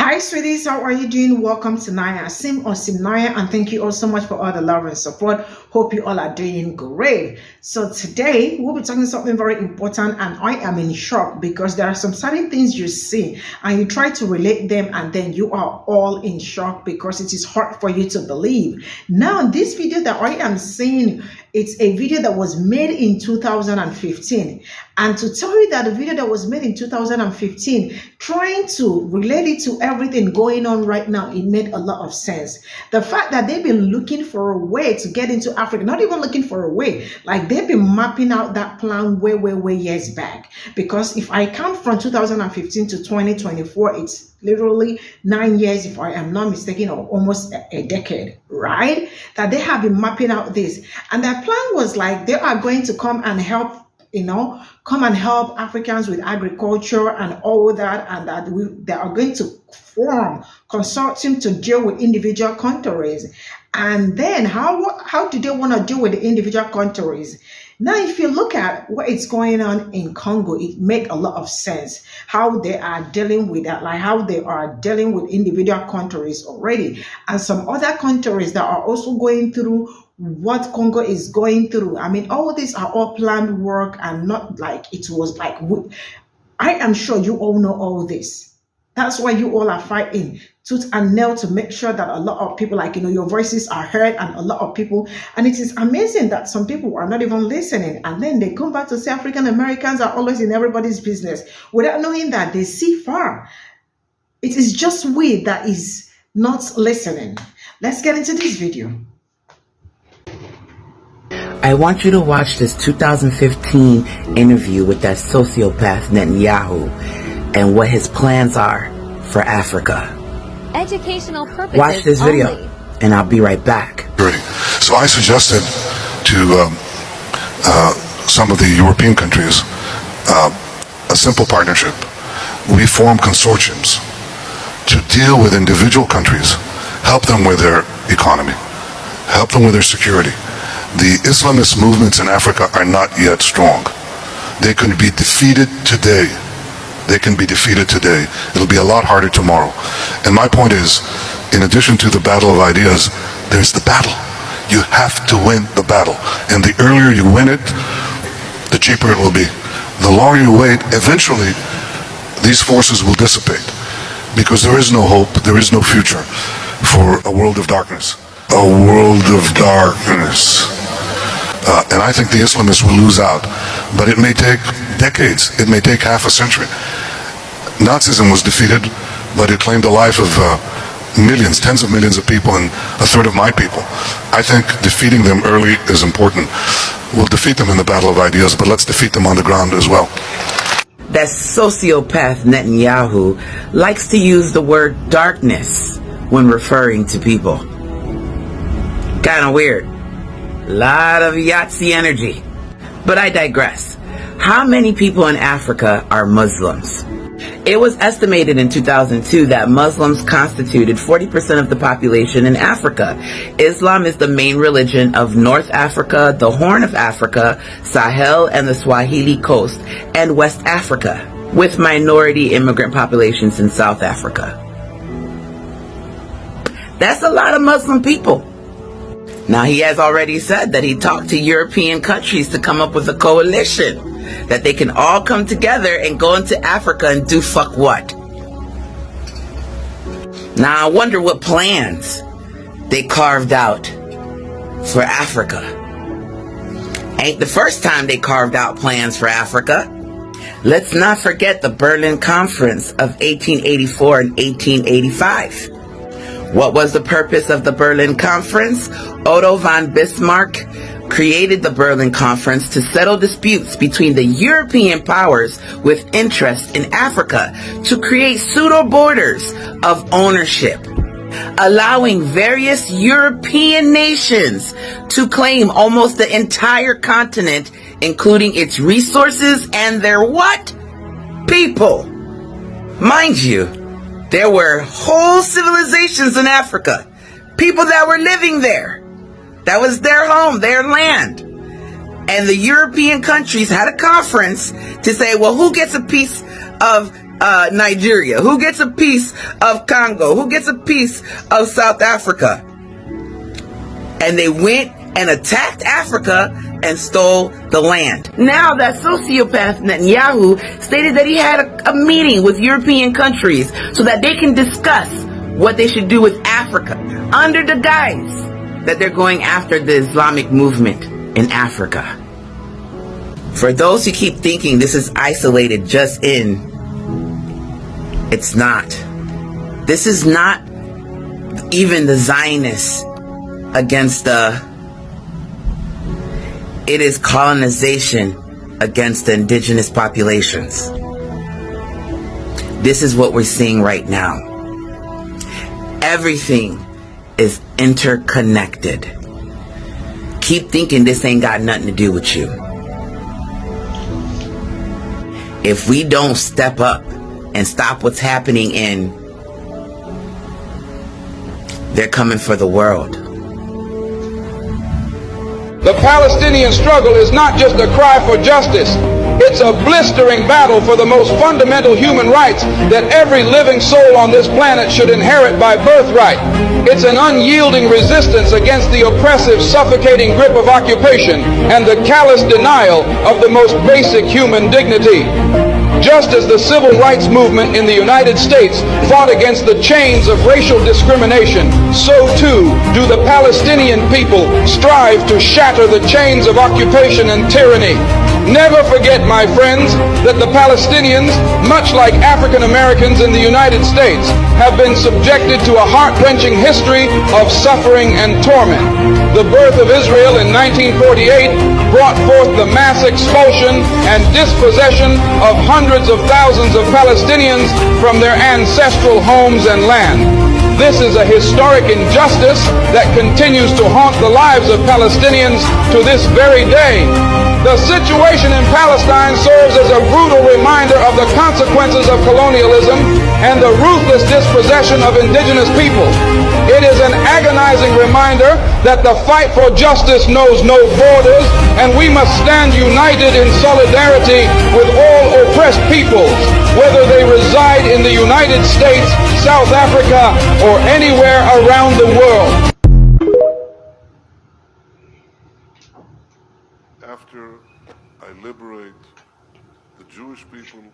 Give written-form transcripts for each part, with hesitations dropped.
Hi, sweeties. How are you doing? Welcome to cimnanya, and thank you all so much for all the love and support. Hope you all are doing great. So today we'll be talking something very important, and I am in shock because there are some certain things you see and you try to relate them, and then you are all in shock because it is hard for you to believe. Now, this video that I am seeing, it's a video that was made in 2015, and to tell you that the video that was made in 2015, trying to relate it to everything going on right now, it made a lot of sense. The fact that they've been looking for a way to get into Africa, not even looking for a way, like they've been mapping out that plan way years back. Because if I count from 2015 to 2024, it's literally 9 years, if I am not mistaken, or almost a decade, right? That they have been mapping out this. And their plan was like, they are going to come and help, come and help Africans with agriculture and all that, and that they are going to form consortium to deal with individual countries. And then how do they want to deal with the individual countries? Now, if you look at what is going on in Congo, it makes a lot of sense how they are dealing with that, like how they are dealing with individual countries already, and some other countries that are also going through what Congo is going through. I mean, all these are all planned work, and not like it was like, I am sure you all know all this. That's why you all are fighting tooth and nail to make sure that a lot of people, like, your voices are heard, and a lot of people, and it is amazing that some people are not even listening, and then they come back to say African Americans are always in everybody's business without knowing that they see far. It is just we that is not listening. Let's get into this video. I want you to watch this 2015 interview with that sociopath Netanyahu and what his plans are for Africa. Educational purposes. Watch this video, only. and I'll be right back. So I suggested to some of the European countries a simple partnership. We form consortiums to deal with individual countries, help them with their economy, help them with their security. The Islamist movements in Africa are not yet strong. They can be defeated today. They can be defeated today. It'll be a lot harder tomorrow. And my point is, in addition to the battle of ideas, there's the battle. You have to win the battle. And the earlier you win it, the cheaper it will be. The longer you wait, eventually, these forces will dissipate. Because there is no hope, there is no future for a world of darkness. A world of darkness. And I think the Islamists will lose out. But it may take decades. It may take half a century. Nazism was defeated, but it claimed the life of millions, tens of millions of people, and a third of my people. I think defeating them early is important. We'll defeat them in the battle of ideas, but let's defeat them on the ground as well. That sociopath Netanyahu likes to use the word darkness when referring to people. Kind of weird. Lot of Yahtzee energy. But I digress. How many people in Africa are Muslims? It was estimated in 2002 that Muslims constituted 40% of the population in Africa. Islam is the main religion of North Africa, the Horn of Africa, Sahel, and the Swahili Coast, and West Africa, with minority immigrant populations in South Africa. That's a lot of Muslim people. Now, he has already said that he talked to European countries to come up with a coalition, that they can all come together and go into Africa and do fuck what. Now, I wonder what plans they carved out for Africa. Ain't the first time they carved out plans for Africa. Let's not forget the Berlin Conference of 1884 and 1885. What was the purpose of the Berlin Conference? Otto von Bismarck created the Berlin Conference to settle disputes between the European powers with interest in Africa, to create pseudo borders of ownership, allowing various European nations to claim almost the entire continent, including its resources and their what? People. Mind you, there were whole civilizations in Africa. People that were living there. That was their home, their land. And the European countries had a conference to say, well, who gets a piece of Nigeria? Who gets a piece of Congo? Who gets a piece of South Africa? And they went and attacked Africa and stole the land. Now that sociopath Netanyahu stated that he had a meeting with European countries so that they can discuss what they should do with Africa under the guise that they're going after the Islamic movement in Africa. For those who keep thinking this is isolated just in, it's not. This is not even the Zionists against it is colonization against the indigenous populations. This is what we're seeing right now. Everything is interconnected. Keep thinking this ain't got nothing to do with you. If we don't step up and stop what's happening they're coming for the world. The Palestinian struggle is not just a cry for justice. It's a blistering battle for the most fundamental human rights that every living soul on this planet should inherit by birthright. It's an unyielding resistance against the oppressive, suffocating grip of occupation and the callous denial of the most basic human dignity. Just as the civil rights movement in the United States fought against the chains of racial discrimination, so too do the Palestinian people strive to shatter the chains of occupation and tyranny. Never forget, my friends, that the Palestinians, much like African Americans in the United States, have been subjected to a heart-wrenching history of suffering and torment. The birth of Israel in 1948 brought forth the mass expulsion and dispossession of hundreds of thousands of Palestinians from their ancestral homes and land. This is a historic injustice that continues to haunt the lives of Palestinians to this very day. The situation in Palestine serves as a brutal reminder of the consequences of colonialism and the ruthless dispossession of indigenous people. It is an agonizing reminder that the fight for justice knows no borders, and we must stand united in solidarity with all oppressed peoples, whether they reside in the United States, South Africa, or anywhere around the world. After I liberate the Jewish people,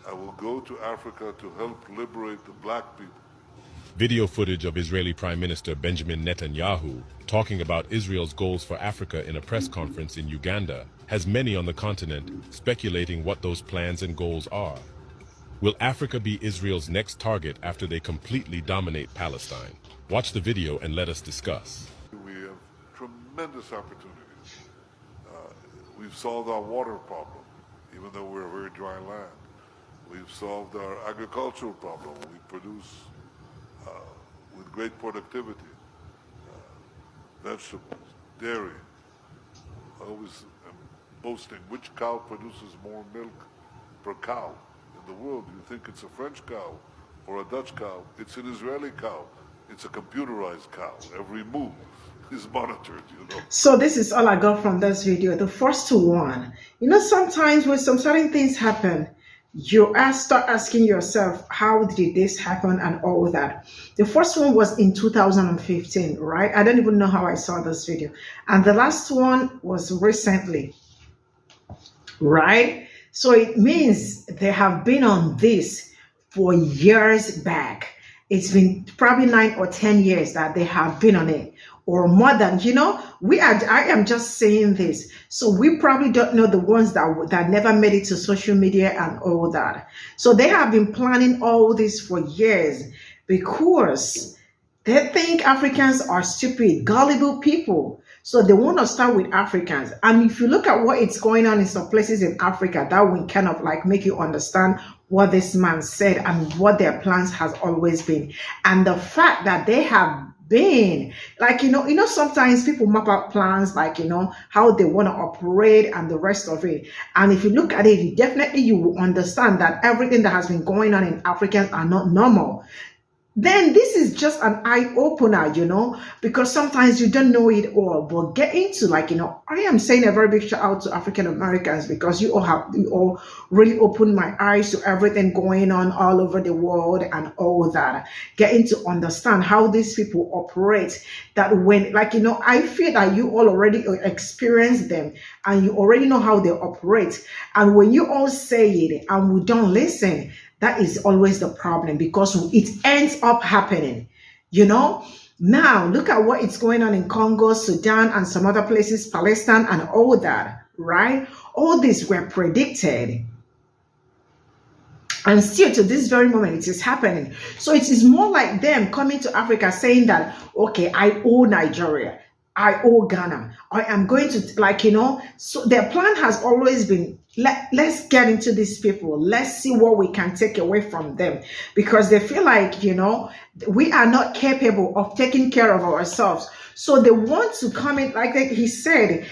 I will go to Africa to help liberate the black people. Video footage of Israeli Prime Minister Benjamin Netanyahu talking about Israel's goals for Africa in a press conference in Uganda has many on the continent speculating what those plans and goals are. Will Africa be Israel's next target after they completely dominate Palestine? Watch the video and let us discuss. We have tremendous opportunities. We've solved our water problem, even though we're a very dry land. We've solved our agricultural problem. We produce with great productivity, vegetables, dairy. I always am boasting which cow produces more milk per cow in the world. You think it's a French cow or a Dutch cow. It's an Israeli cow. It's a computerized cow. Every move is monitored, you know. So this is all I got from this video. The first one, sometimes when some certain things happen, you start asking yourself, how did this happen and all that. The first one was in 2015, right? I don't even know how I saw this video. And the last one was recently, right? So it means they have been on this for years back. It's been probably 9 or 10 years that they have been on it, or more than, I am just saying this. So we probably don't know the ones that never made it to social media and all that. So they have been planning all this for years because they think Africans are stupid, gullible people. So they want to start with Africans. And if you look at what is going on in some places in Africa, that will kind of like make you understand what this man said and what their plans has always been. And the fact that they have been like, sometimes people map out plans, like, how they want to operate and the rest of it. And if you look at it, you will understand that everything that has been going on in Africans are not normal. then this is just an eye opener, because sometimes you don't know it all. But get into, I am saying a very big shout out to African Americans, because you all really opened my eyes to everything going on all over the world and all that. Getting to understand how these people operate. That when, I feel that you all already experienced them and you already know how they operate. And when you all say it and we don't listen, that is always the problem, because it ends up happening, Now, look at what is going on in Congo, Sudan, and some other places, Palestine, and all that, right? All these were predicted. And still to this very moment, it is happening. So it is more like them coming to Africa saying that, okay, I owe Nigeria, I owe Ghana, I am going to, so their plan has always been, let's get into these people. Let's see what we can take away from them, because they feel like, we are not capable of taking care of ourselves. So they want to come in, like he said,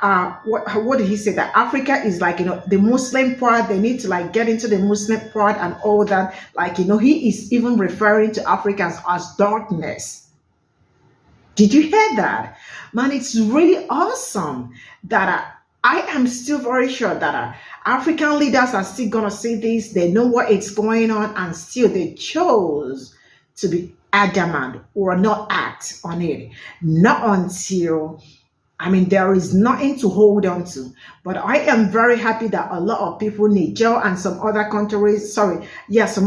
what did he say? That Africa is the Muslim part. They need to get into the Muslim part and all that. He is even referring to Africans as darkness. Did you hear that? Man, it's really awesome that I am still very sure that African leaders are still going to see this. They know what is going on, and still they chose to be adamant or not act on it. Not until, there is nothing to hold on to. But I am very happy that a lot of people, Niger and some other countries, some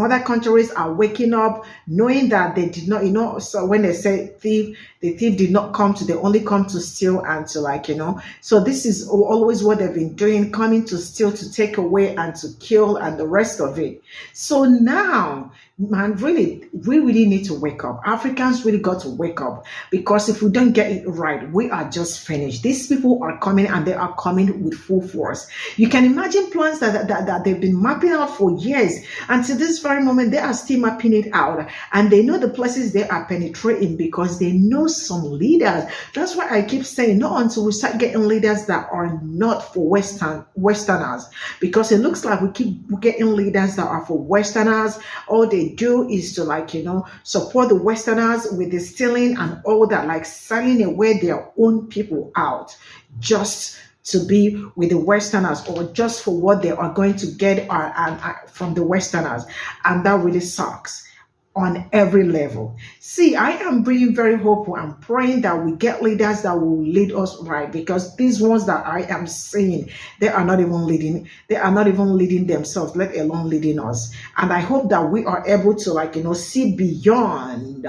other countries are waking up, knowing that they did not, so when they say thief, the thief did not come they only come to steal and to so this is always what they've been doing, coming to steal, to take away, and to kill, and the rest of it. So now, man, really, we really need to wake up. Africans really got to wake up, because if we don't get it right, we are just finished. These people are coming, and they are coming with full force. You can imagine plans that they've been mapping out for years, and to this very moment, they are still mapping it out, and they know the places they are penetrating, because they know some leaders. That's why I keep saying, not until we start getting leaders that are not for Westerners, because it looks like we keep getting leaders that are for Westerners. All they do is to support the Westerners with the stealing and all that, selling away their own people out just to be with the Westerners, or just for what they are going to get from the Westerners. And that really sucks on every level. See, I am being very hopeful. I'm praying that we get leaders that will lead us right, because these ones that I am seeing, they are not even leading. They are not even leading themselves, let alone leading us. And I hope that we are able to see beyond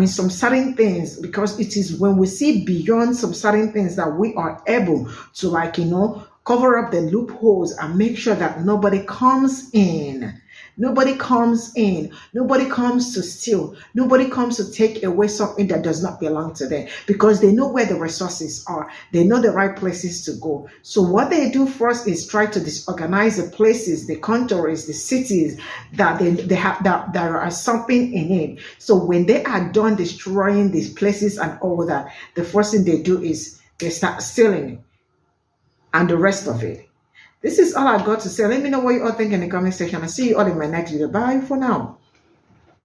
some certain things, because it is when we see beyond some certain things that we are able to cover up the loopholes and make sure that nobody comes in. Nobody comes in. Nobody comes to steal. Nobody comes to take away something that does not belong to them, because they know where the resources are. They know the right places to go. So what they do first is try to disorganize the places, the countries, the cities that they have that there are something in it. So when they are done destroying these places and all that, the first thing they do is they start stealing and the rest of it. This is all I've got to say. Let me know what you all think in the comment section. I'll see you all in my next video. Bye for now.